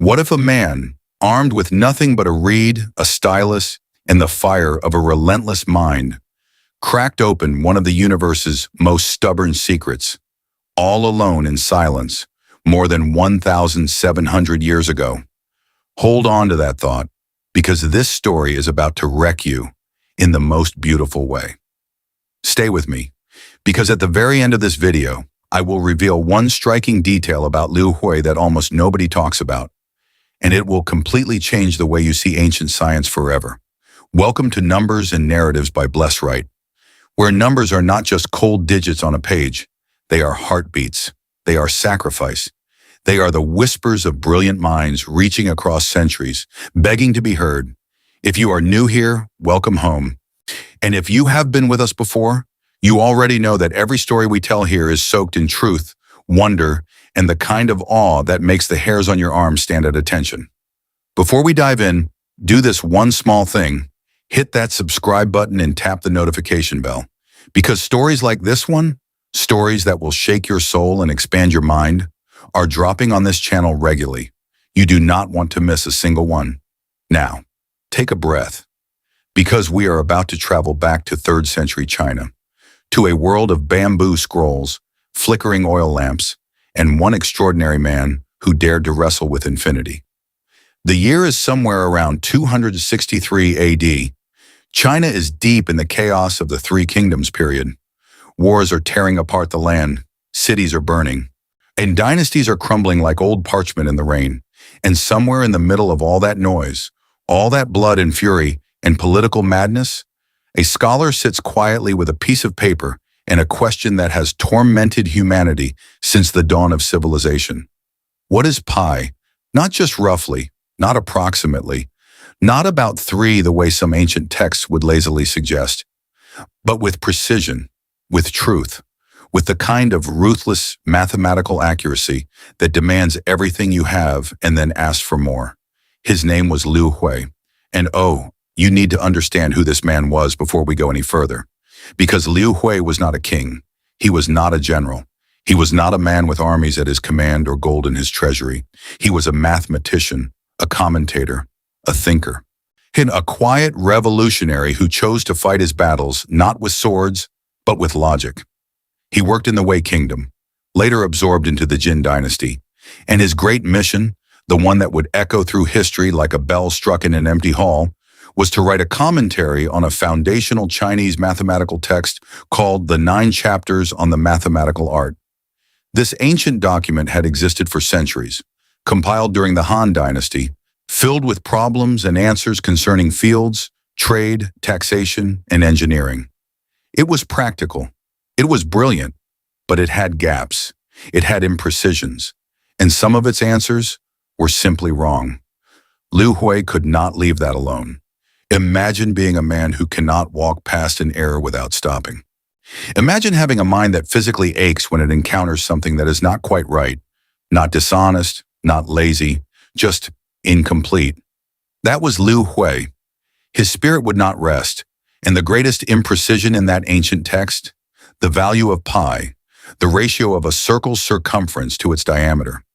What if a man, armed with nothing but a reed, a stylus, and the fire of a relentless mind, cracked open one of the universe's most stubborn secrets, all alone in silence, more than 1,700 years ago? Hold on to that thought, because this story is about to wreck you in the most beautiful way. Stay with me, because at the very end of this video, I will reveal one striking detail about Liu Hui that almost nobody talks about, and it will completely change the way you see ancient science forever. Welcome to Numbers and Narratives by Bless Wright, where numbers are not just cold digits on a page, they are heartbeats, they are sacrifice, they are the whispers of brilliant minds reaching across centuries, begging to be heard. If you are new here, welcome home. And if you have been with us before, you already know that every story we tell here is soaked in truth, wonder, and the kind of awe that makes the hairs on your arms stand at attention. Before we dive in, do this one small thing. Hit that subscribe button and tap the notification bell. Because stories like this one, stories that will shake your soul and expand your mind, are dropping on this channel regularly. You do not want to miss a single one. Now, take a breath, because we are about to travel back to 3rd century China, to a world of bamboo scrolls, flickering oil lamps, and one extraordinary man who dared to wrestle with infinity. The year is somewhere around 263 AD. China is deep in the chaos of the Three Kingdoms period. Wars are tearing apart the land, cities are burning, and dynasties are crumbling like old parchment in the rain. And somewhere in the middle of all that noise, all that blood and fury and political madness, a scholar sits quietly with a piece of paper and a question that has tormented humanity since the dawn of civilization. What is pi? Not just roughly, not approximately, not about 3 the way some ancient texts would lazily suggest, but with precision, with truth, with the kind of ruthless mathematical accuracy that demands everything you have and then asks for more. His name was Liu Hui, and you need to understand who this man was before we go any further. Because Liu Hui was not a king, he was not a general, he was not a man with armies at his command or gold in his treasury. He was a mathematician, a commentator, a thinker, and a quiet revolutionary who chose to fight his battles not with swords, but with logic. He worked in the Wei Kingdom, later absorbed into the Jin dynasty, and his great mission, the one that would echo through history like a bell struck in an empty hall, was to write a commentary on a foundational Chinese mathematical text called The 9 Chapters on the Mathematical Art. This ancient document had existed for centuries, compiled during the Han Dynasty, filled with problems and answers concerning fields, trade, taxation, and engineering. It was practical, it was brilliant, but it had gaps, it had imprecisions, and some of its answers were simply wrong. Liu Hui could not leave that alone. Imagine being a man who cannot walk past an error without stopping. Imagine having a mind that physically aches when it encounters something that is not quite right, not dishonest, not lazy, just incomplete. That was Liu Hui. His spirit would not rest, and the greatest imprecision in that ancient text, the value of pi, the ratio of a circle's circumference to its diameter.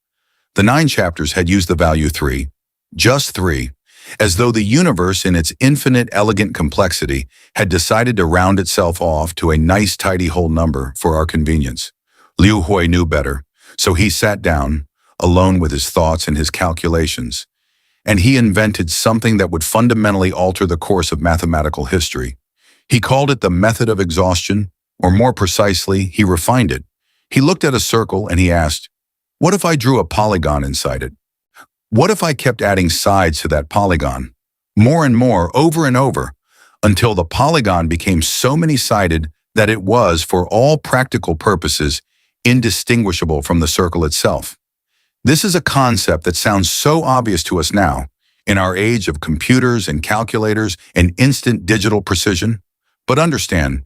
The 9 chapters had used the value 3, just 3, as though the universe in its infinite elegant complexity had decided to round itself off to a nice tidy whole number for our convenience. Liu Hui knew better, so he sat down, alone with his thoughts and his calculations, and he invented something that would fundamentally alter the course of mathematical history. He called it the method of exhaustion, or more precisely, he refined it. He looked at a circle and he asked, what if I drew a polygon inside it? What if I kept adding sides to that polygon, more and more, over and over, until the polygon became so many-sided that it was, for all practical purposes, indistinguishable from the circle itself? This is a concept that sounds so obvious to us now, in our age of computers and calculators and instant digital precision. But understand,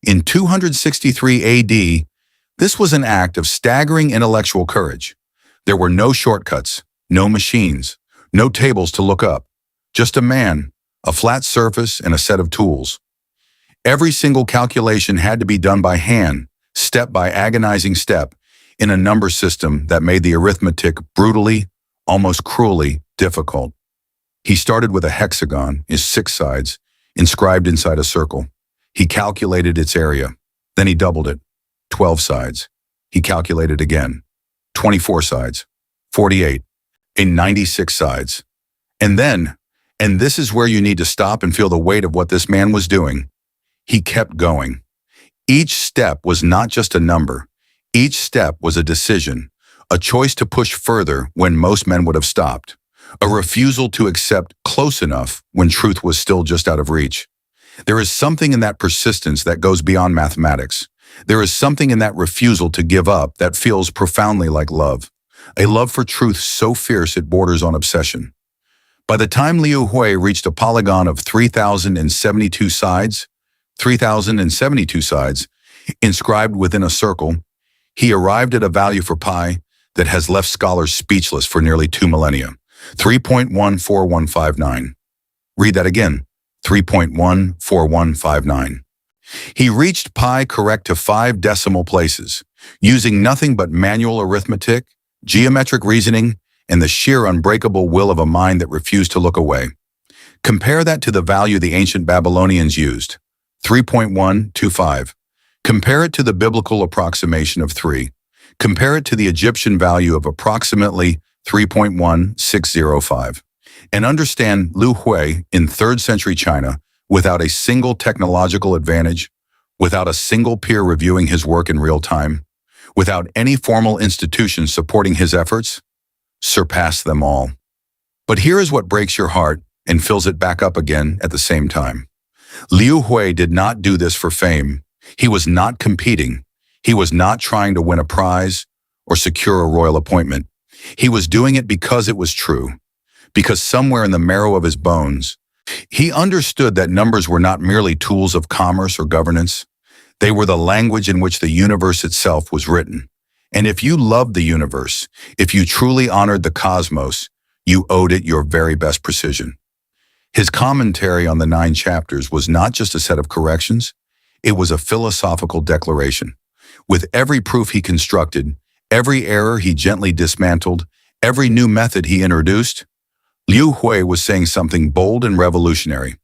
in 263 AD, this was an act of staggering intellectual courage. There were no shortcuts, no machines, no tables to look up, just a man, a flat surface, and a set of tools. Every single calculation had to be done by hand, step by agonizing step, in a number system that made the arithmetic brutally, almost cruelly difficult. He started with a hexagon, is 6 sides, inscribed inside a circle. He calculated its area. Then he doubled it, 12 sides. He calculated again, 24 sides, 48, and 96 sides. And then, and this is where you need to stop and feel the weight of what this man was doing, he kept going. Each step was not just a number. Each step was a decision, a choice to push further when most men would have stopped, a refusal to accept close enough when truth was still just out of reach. There is something in that persistence that goes beyond mathematics. There is something in that refusal to give up that feels profoundly like love, a love for truth so fierce it borders on obsession. By the time Liu Hui reached a polygon of 3,072 sides, inscribed within a circle, he arrived at a value for pi that has left scholars speechless for nearly 2 millennia, 3.14159. Read that again, 3.14159. He reached pi correct to 5 decimal places, using nothing but manual arithmetic, geometric reasoning, and the sheer unbreakable will of a mind that refused to look away. Compare that to the value the ancient Babylonians used, 3.125. Compare it to the biblical approximation of 3. Compare it to the Egyptian value of approximately 3.1605. And understand Liu Hui in 3rd century China, without a single technological advantage, without a single peer reviewing his work in real time, without any formal institution supporting his efforts, surpassed them all. But here is what breaks your heart and fills it back up again at the same time. Liu Hui did not do this for fame. He was not competing. He was not trying to win a prize or secure a royal appointment. He was doing it because it was true, because somewhere in the marrow of his bones, he understood that numbers were not merely tools of commerce or governance. They were the language in which the universe itself was written. And if you loved the universe, if you truly honored the cosmos, you owed it your very best precision. His commentary on the 9 chapters was not just a set of corrections, it was a philosophical declaration. With every proof he constructed, every error he gently dismantled, every new method he introduced, Liu Hui was saying something bold and revolutionary,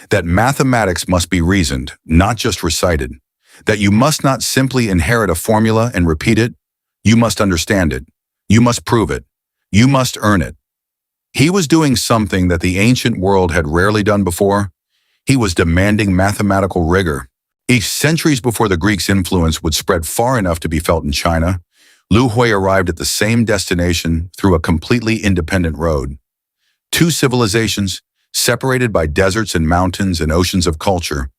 that mathematics must be reasoned, not just recited, that you must not simply inherit a formula and repeat it, you must understand it, you must prove it, you must earn it. He was doing something that the ancient world had rarely done before. He was demanding mathematical rigor. Centuries before the Greeks' influence would spread far enough to be felt in China, Liu Hui arrived at the same destination through a completely independent road. 2 civilizations, separated by deserts and mountains and oceans of culture,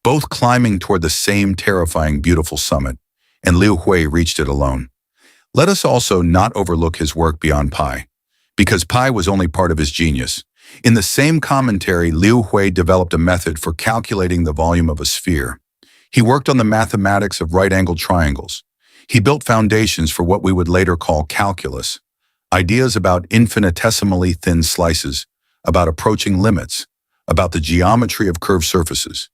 both climbing toward the same terrifying, beautiful summit, and Liu Hui reached it alone. Let us also not overlook his work beyond pi, because pi was only part of his genius. In the same commentary, Liu Hui developed a method for calculating the volume of a sphere. He worked on the mathematics of right-angled triangles. He built foundations for what we would later call calculus, ideas about infinitesimally thin slices, about approaching limits, about the geometry of curved surfaces.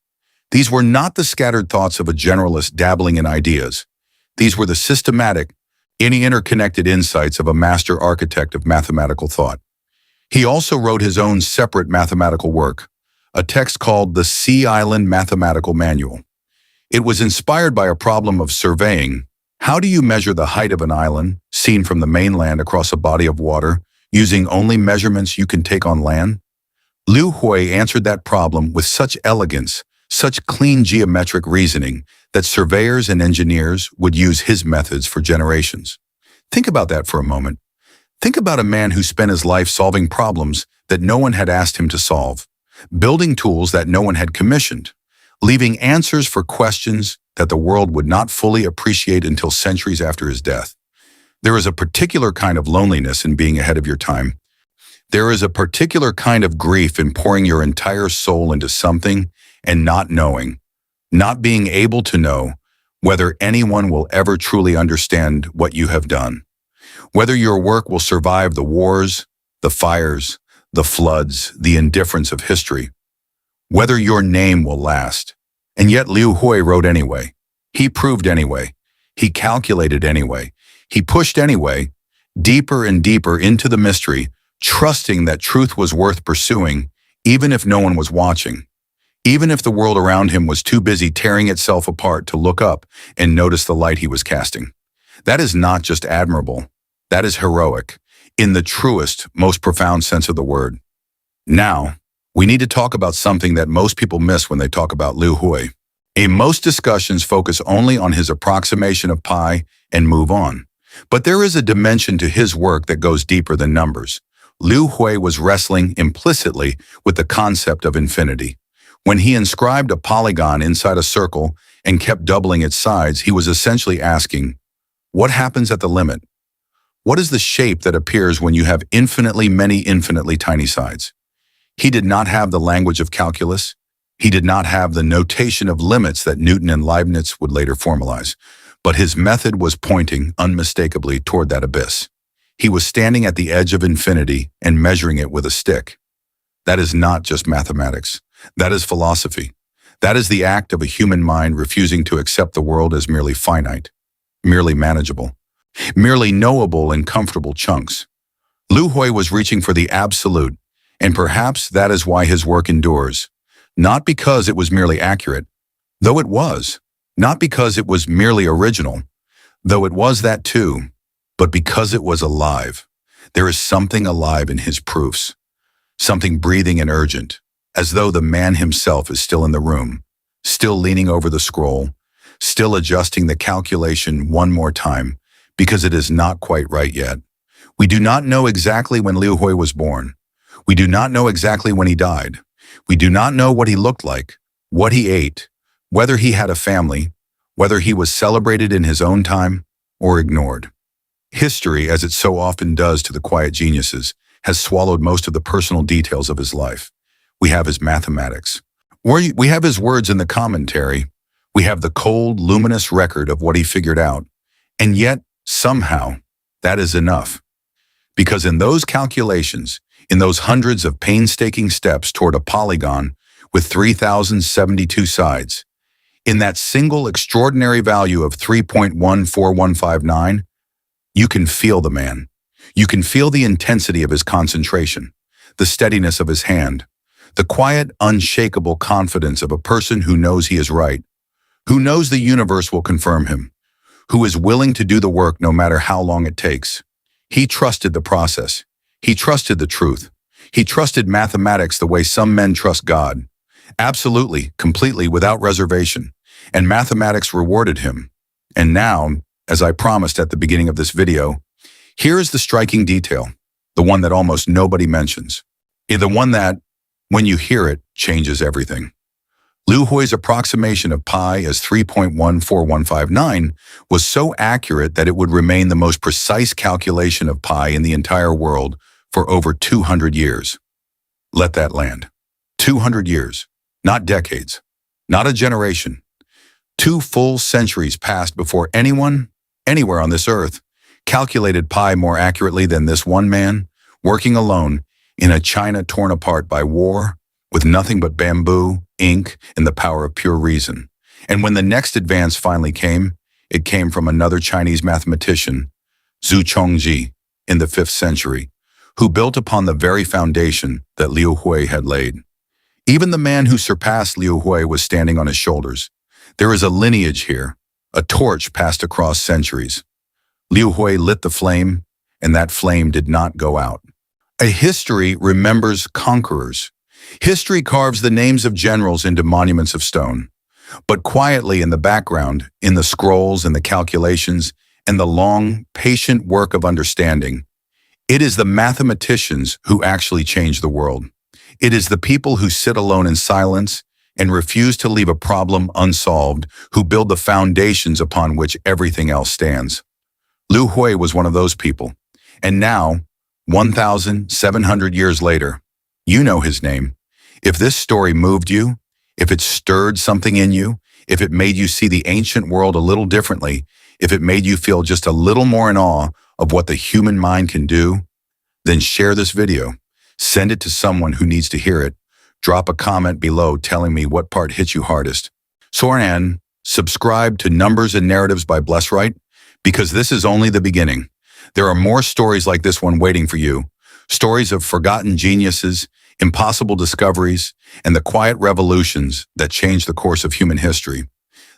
These were not the scattered thoughts of a generalist dabbling in ideas. These were the systematic, interconnected insights of a master architect of mathematical thought. He also wrote his own separate mathematical work, a text called the Sea Island Mathematical Manual. It was inspired by a problem of surveying. How do you measure the height of an island, seen from the mainland across a body of water, using only measurements you can take on land? Liu Hui answered that problem with such elegance, such clean geometric reasoning, that surveyors and engineers would use his methods for generations. Think about that for a moment. Think about a man who spent his life solving problems that no one had asked him to solve, building tools that no one had commissioned, leaving answers for questions that the world would not fully appreciate until centuries after his death. There is a particular kind of loneliness in being ahead of your time. There is a particular kind of grief in pouring your entire soul into something and not knowing, not being able to know whether anyone will ever truly understand what you have done, whether your work will survive the wars, the fires, the floods, the indifference of history, whether your name will last. And yet Liu Hui wrote anyway. He proved anyway. He calculated anyway. He pushed anyway. deeper and deeper into the mystery, trusting that truth was worth pursuing, even if no one was watching, even if the world around him was too busy tearing itself apart to look up and notice the light he was casting. That is not just admirable. That is heroic, in the truest, most profound sense of the word. Now, we need to talk about something that most people miss when they talk about Liu Hui. Most discussions focus only on his approximation of pi and move on. But there is a dimension to his work that goes deeper than numbers. Liu Hui was wrestling implicitly with the concept of infinity. When he inscribed a polygon inside a circle and kept doubling its sides, he was essentially asking, what happens at the limit? What is the shape that appears when you have infinitely many infinitely tiny sides? He did not have the language of calculus. He did not have the notation of limits that Newton and Leibniz would later formalize. But his method was pointing unmistakably toward that abyss. He was standing at the edge of infinity and measuring it with a stick. That is not just mathematics. That is philosophy. That is the act of a human mind refusing to accept the world as merely finite, merely manageable, merely knowable in comfortable chunks. Liu Hui was reaching for the absolute, and perhaps that is why his work endures. Not because it was merely accurate, though it was. Not because it was merely original, though it was that too, but because it was alive. There is something alive in his proofs, something breathing and urgent, as though the man himself is still in the room, still leaning over the scroll, still adjusting the calculation one more time, because it is not quite right yet. We do not know exactly when Liu Hui was born. We do not know exactly when he died. We do not know what he looked like, what he ate, whether he had a family, whether he was celebrated in his own time or ignored. History, as it so often does to the quiet geniuses, has swallowed most of the personal details of his life. We have his mathematics. We have his words in the commentary. We have the cold, luminous record of what he figured out. And yet, somehow, that is enough. Because in those calculations, in those hundreds of painstaking steps toward a polygon with 3,072 sides, in that single extraordinary value of 3.14159, you can feel the man. You can feel the intensity of his concentration, the steadiness of his hand, the quiet, unshakable confidence of a person who knows he is right, who knows the universe will confirm him, who is willing to do the work no matter how long it takes. He trusted the process. He trusted the truth. He trusted mathematics the way some men trust God. Absolutely, completely, without reservation. And mathematics rewarded him. And now, as I promised at the beginning of this video, here is the striking detail, the one that almost nobody mentions. The one that, when you hear it, changes everything. Liu Hui's approximation of pi as 3.14159 was so accurate that it would remain the most precise calculation of pi in the entire world for over 200 years. Let that land. 200 years, not decades, not a generation. 2 full centuries passed before anyone, anywhere on this earth, calculated pi more accurately than this one man, working alone in a China torn apart by war, with nothing but bamboo, ink, and the power of pure reason. And when the next advance finally came, it came from another Chinese mathematician, Zhu Chongji, in the 5th century, who built upon the very foundation that Liu Hui had laid. Even the man who surpassed Liu Hui was standing on his shoulders. There is a lineage here, a torch passed across centuries. Liu Hui lit the flame, and that flame did not go out. A history remembers conquerors. History carves the names of generals into monuments of stone. But quietly in the background, in the scrolls and the calculations, and the long, patient work of understanding, it is the mathematicians who actually change the world. It is the people who sit alone in silence and refuse to leave a problem unsolved, who build the foundations upon which everything else stands. Liu Hui was one of those people. And now, 1,700 years later, you know his name. If this story moved you, if it stirred something in you, if it made you see the ancient world a little differently, if it made you feel just a little more in awe of what the human mind can do, then share this video. Send it to someone who needs to hear it. Drop a comment below telling me what part hit you hardest. Soren, subscribe to Numbers and Narratives by Blesswright, because this is only the beginning. There are more stories like this one waiting for you. Stories of forgotten geniuses, impossible discoveries, and the quiet revolutions that changed the course of human history.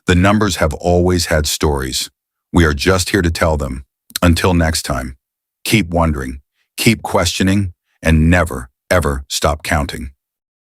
The numbers have always had stories. We are just here to tell them. Until next time, keep wondering, keep questioning, and never, ever stop counting.